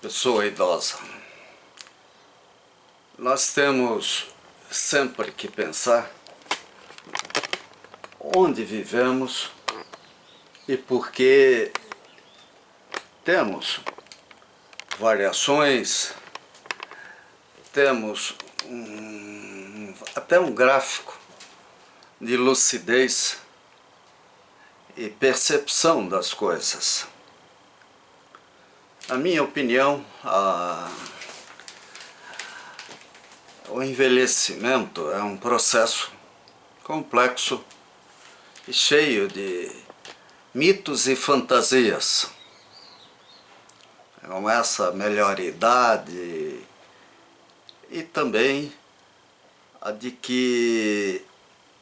pessoa idosa. Nós temos sempre que pensar onde vivemos e por que temos variações, temos até um gráfico de lucidez e percepção das coisas. Na minha opinião, o envelhecimento é um processo complexo e cheio de mitos e fantasias. Começa a melhor idade e também a de que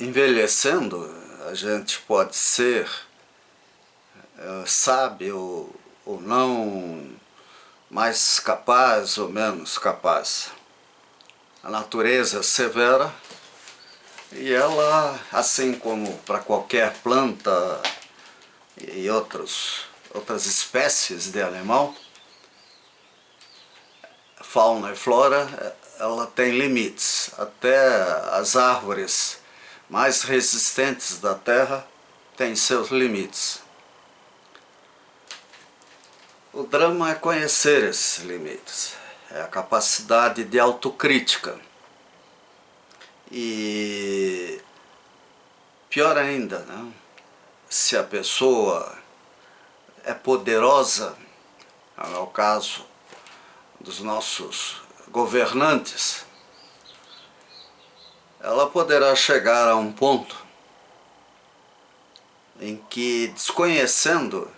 envelhecendo a gente pode ser sábio ou não, mais capaz ou menos capaz. A natureza é severa e ela, assim como para qualquer planta e outras espécies de animal, fauna e flora, ela tem limites. Até as árvores mais resistentes da Terra têm seus limites. O drama é conhecer esses limites, é a capacidade de autocrítica. E pior ainda, né? Se a pessoa é poderosa, como é o caso dos nossos governantes, ela poderá chegar a um ponto em que, desconhecendo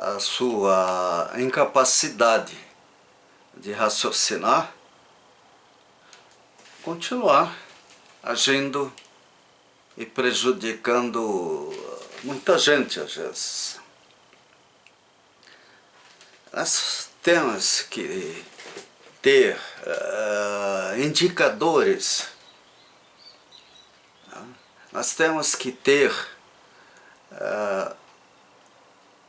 a sua incapacidade de raciocinar, continuar agindo e prejudicando muita gente às vezes. Nós temos que ter indicadores, né? Nós temos que ter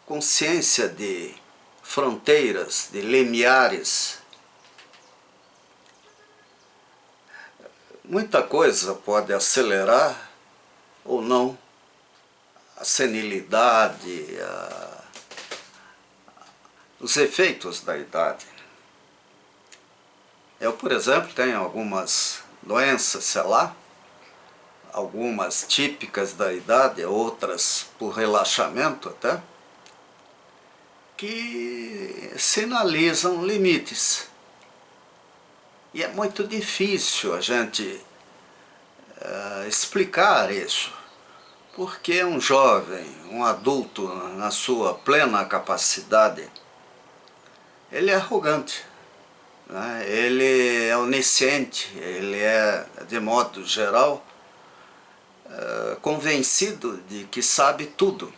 consciência de fronteiras, de limiares. Muita coisa pode acelerar ou não a senilidade, os efeitos da idade. Eu, por exemplo, tenho algumas doenças, sei lá, algumas típicas da idade, outras por relaxamento até, que sinalizam limites. E é muito difícil a gente explicar isso, porque um jovem, um adulto na sua plena capacidade, ele é arrogante, né? Ele é onisciente, ele é, de modo geral, convencido de que sabe tudo.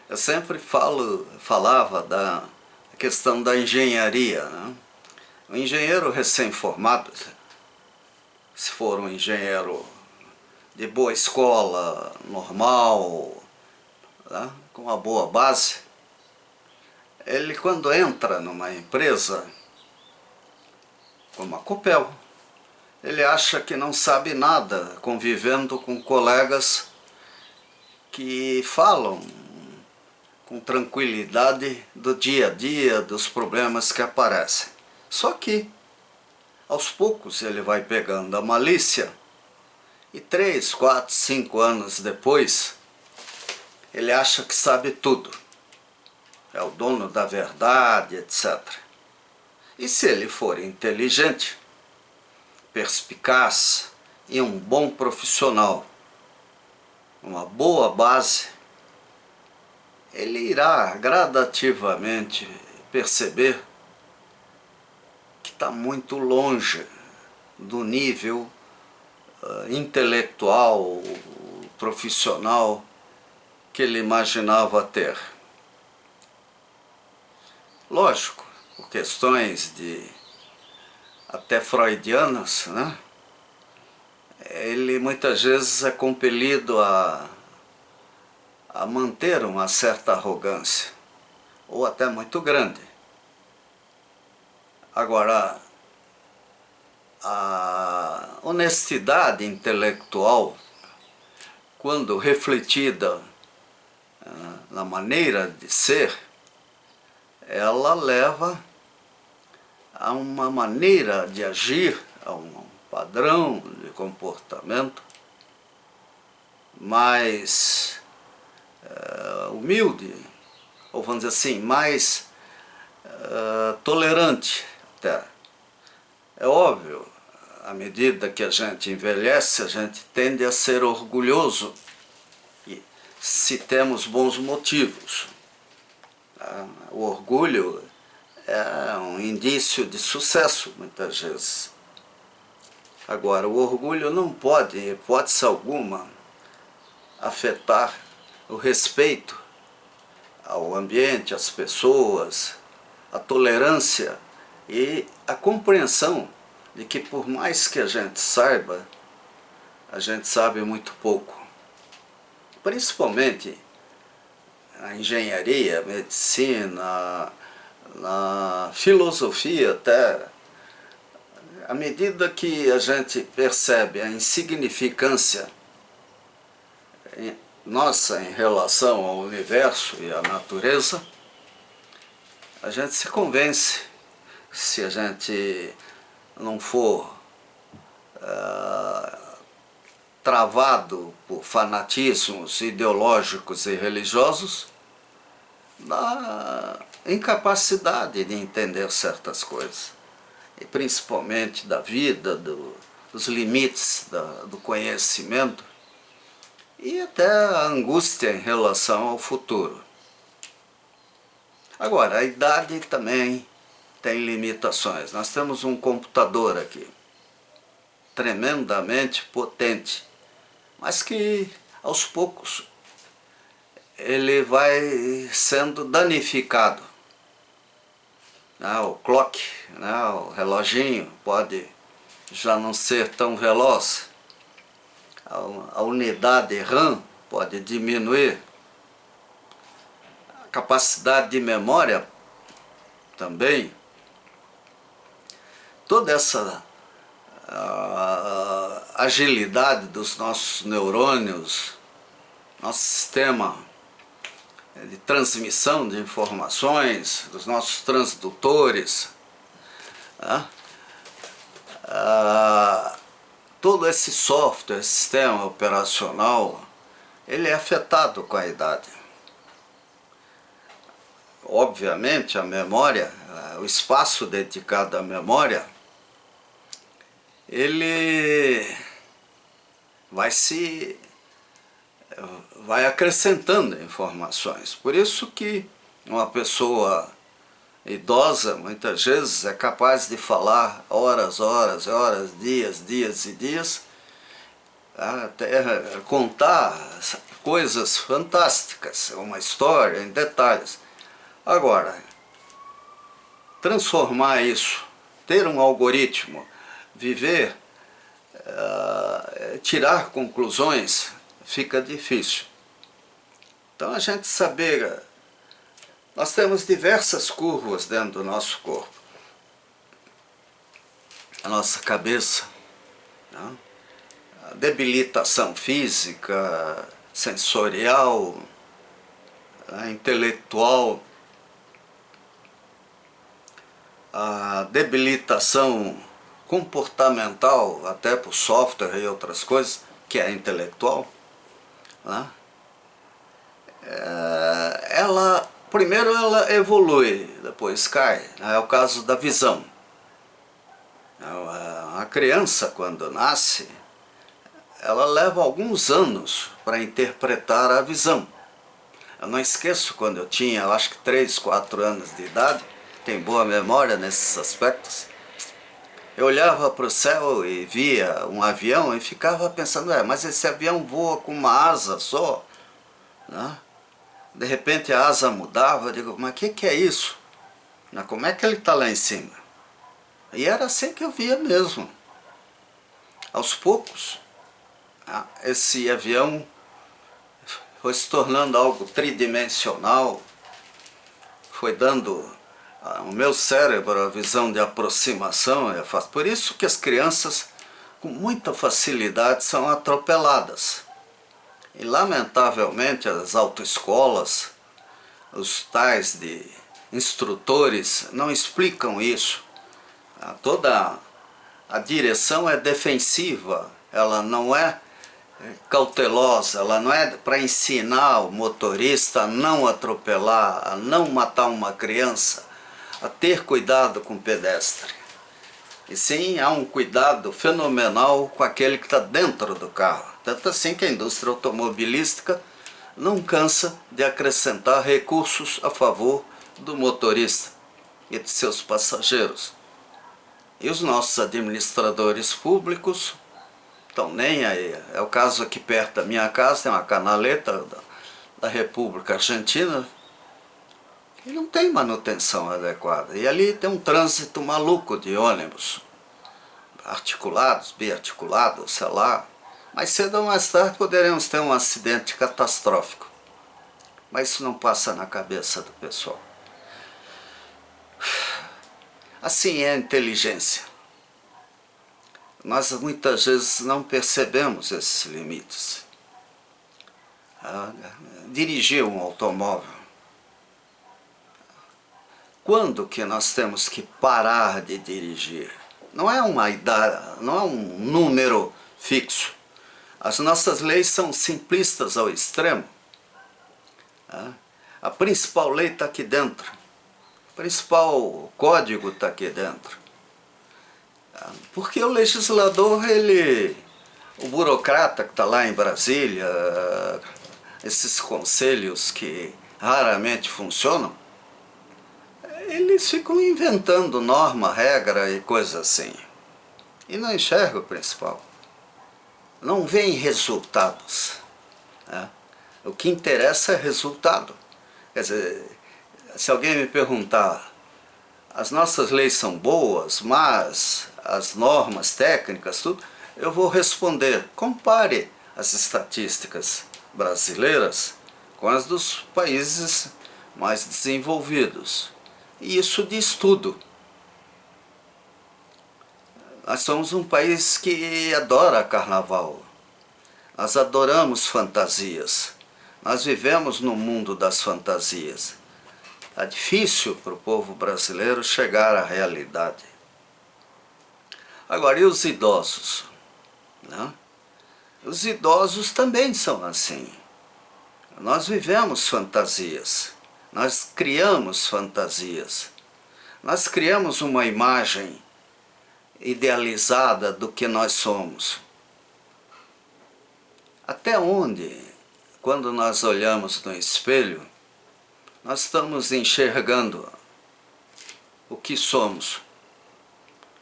Eu sempre falava da questão da engenharia, né? O engenheiro recém-formado, se for um engenheiro de boa escola, normal, né, com uma boa base, ele, quando entra numa empresa como a Copel, ele acha que não sabe nada, convivendo com colegas que falam com tranquilidade do dia a dia, dos problemas que aparecem. Só que, aos poucos, ele vai pegando a malícia e 3, 4, 5 anos depois, ele acha que sabe tudo. É o dono da verdade, etc. E se ele for inteligente, perspicaz e um bom profissional, uma boa base, ele irá gradativamente perceber que está muito longe do nível intelectual, profissional que ele imaginava ter. Lógico, por questões até freudianas, né? Ele muitas vezes é compelido a manter uma certa arrogância, ou até muito grande. Agora, a honestidade intelectual, quando refletida na maneira de ser, ela leva a uma maneira de agir, a um padrão de comportamento mais humilde, ou vamos dizer assim, mais tolerante até. É óbvio, à medida que a gente envelhece, a gente tende a ser orgulhoso, e se temos bons motivos. O orgulho é um indício de sucesso, muitas vezes. Agora, o orgulho não pode, em hipótese alguma, afetar o respeito ao ambiente, às pessoas, a tolerância e a compreensão de que, por mais que a gente sabe muito pouco. Principalmente na engenharia, medicina, na filosofia até. À medida que a gente percebe a insignificância nossa em relação ao universo e à natureza, a gente se convence, se a gente não for travado por fanatismos ideológicos e religiosos, da incapacidade de entender certas coisas, e principalmente da vida, dos limites do conhecimento e até a angústia em relação ao futuro. Agora, a idade também tem limitações. Nós temos um computador aqui, tremendamente potente, mas que aos poucos ele vai sendo danificado. O clock, o reloginho pode já não ser tão veloz, a unidade RAM pode diminuir, a capacidade de memória também. Toda essa agilidade dos nossos neurônios, nosso sistema de transmissão de informações, dos nossos transdutores, todo esse software, sistema operacional, ele é afetado com a idade. Obviamente a memória, o espaço dedicado à memória, ele vai acrescentando informações. Por isso que uma pessoa idosa, muitas vezes, é capaz de falar horas, dias e dias, até contar coisas fantásticas, uma história em detalhes. Agora, transformar isso, ter um algoritmo, viver, tirar conclusões, fica difícil. Então a gente saber, nós temos diversas curvas dentro do nosso corpo. A nossa cabeça, a debilitação física, sensorial, intelectual, a debilitação comportamental, até por software e outras coisas, que é intelectual, primeiro ela evolui, depois cai. É o caso da visão. A criança, quando nasce, ela leva alguns anos para interpretar a visão. Eu não esqueço quando eu tinha, eu acho que 3, 4 anos de idade, tenho boa memória nesses aspectos. Eu olhava para o céu e via um avião e ficava pensando, mas esse avião voa com uma asa só, De repente a asa mudava, eu digo, mas o que é isso? Como é que ele está lá em cima? E era assim que eu via mesmo. Aos poucos, esse avião foi se tornando algo tridimensional, foi dando ao meu cérebro a visão de aproximação. Por isso que as crianças, com muita facilidade, são atropeladas. E, lamentavelmente, as autoescolas, os tais de instrutores, não explicam isso. Toda a direção é defensiva, ela não é cautelosa, ela não é para ensinar o motorista a não atropelar, a não matar uma criança, a ter cuidado com o pedestre. E sim, há um cuidado fenomenal com aquele que está dentro do carro. Tanto assim que a indústria automobilística não cansa de acrescentar recursos a favor do motorista e de seus passageiros. E os nossos administradores públicos estão nem aí. É o caso aqui perto da minha casa, tem uma canaleta da República Argentina, que não tem manutenção adequada. E ali tem um trânsito maluco de ônibus, articulados, biarticulados, sei lá. Mais cedo ou mais tarde poderemos ter um acidente catastrófico. Mas isso não passa na cabeça do pessoal. Assim é a inteligência. Nós muitas vezes não percebemos esses limites. Dirigir um automóvel. Quando que nós temos que parar de dirigir? Não é uma idade, não é um número fixo. As nossas leis são simplistas ao extremo. A principal lei está aqui dentro. O principal código está aqui dentro. Porque o legislador, o burocrata que está lá em Brasília, esses conselhos que raramente funcionam, eles ficam inventando norma, regra e coisas assim. E não enxergam o principal. Não veem resultados. O que interessa é resultado. Quer dizer, se alguém me perguntar, as nossas leis são boas, mas as normas técnicas, tudo, eu vou responder, compare as estatísticas brasileiras com as dos países mais desenvolvidos. E isso diz tudo. Nós somos um país que adora carnaval. Nós adoramos fantasias. Nós vivemos no mundo das fantasias. É difícil para o povo brasileiro chegar à realidade. Agora, e os idosos? Né? Os idosos também são assim. Nós vivemos fantasias. Nós criamos fantasias. Nós criamos uma imagem idealizada do que nós somos. Até onde, quando nós olhamos no espelho, nós estamos enxergando o que somos.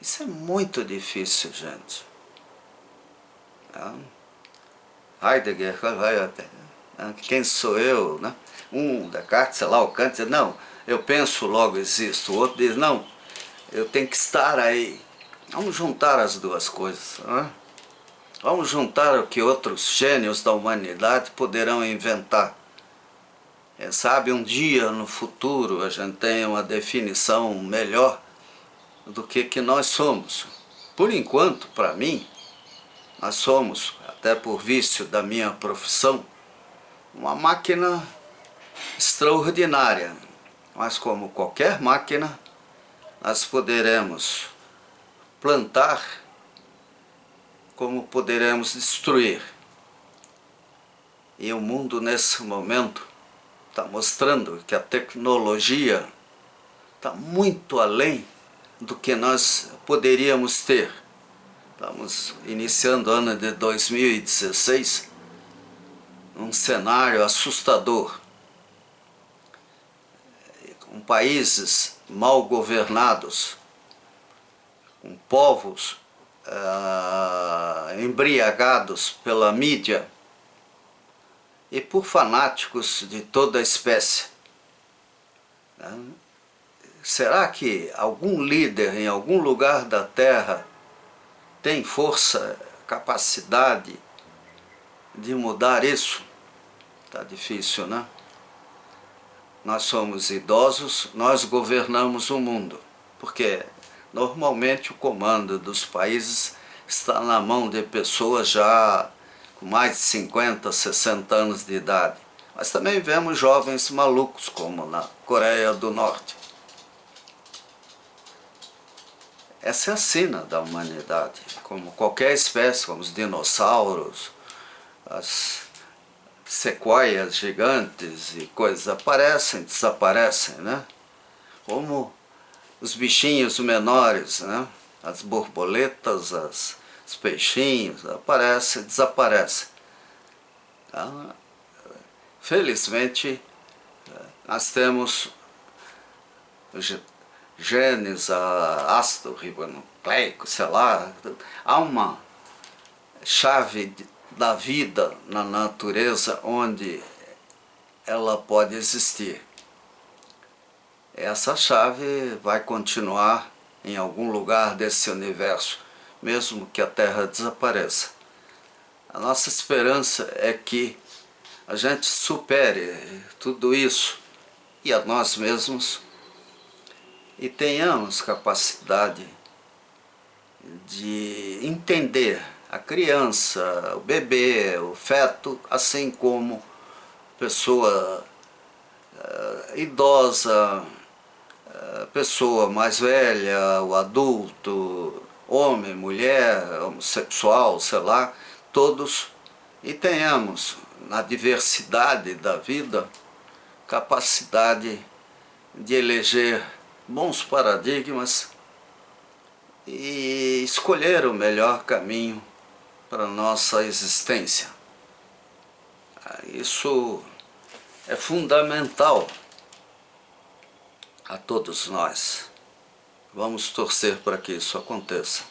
Isso é muito difícil, gente. Heidegger, quem sou eu? Né? Descartes, sei lá, o Kant diz, não, eu penso, logo existo. O outro diz, não, eu tenho que estar aí. Vamos juntar as duas coisas. Né? Vamos juntar o que outros gênios da humanidade poderão inventar. Quem sabe um dia no futuro a gente tenha uma definição melhor do que nós somos. Por enquanto, para mim, nós somos, até por vício da minha profissão, uma máquina extraordinária. Mas como qualquer máquina, nós poderemos plantar como poderemos destruir. E o mundo nesse momento está mostrando que a tecnologia está muito além do que nós poderíamos ter. Estamos iniciando o ano de 2016, um cenário assustador, com países mal governados, com povos embriagados pela mídia e por fanáticos de toda a espécie. Será que algum líder em algum lugar da Terra tem força, capacidade de mudar isso? Está difícil, né? nós somos idosos, nós governamos o mundo, porque normalmente o comando dos países está na mão de pessoas já com mais de 50, 60 anos de idade. Mas também vemos jovens malucos, como na Coreia do Norte. Essa é a sina da humanidade, como qualquer espécie, como os dinossauros, as sequoias gigantes e coisas aparecem, desaparecem, né? Como os bichinhos menores, né? As borboletas, os peixinhos, aparecem, desaparecem. Então, felizmente, nós temos genes, ácido ribonucleico, sei lá, há uma chave da vida na natureza onde ela pode existir. Essa chave vai continuar em algum lugar desse universo, mesmo que a Terra desapareça. A nossa esperança é que a gente supere tudo isso e a nós mesmos e tenhamos capacidade de entender a criança, o bebê, o feto, assim como pessoa idosa, pessoa mais velha, o adulto, homem, mulher, homossexual, sei lá, todos, e tenhamos na diversidade da vida capacidade de eleger bons paradigmas e escolher o melhor caminho para a nossa existência. Isso é fundamental a todos nós. Vamos torcer para que isso aconteça.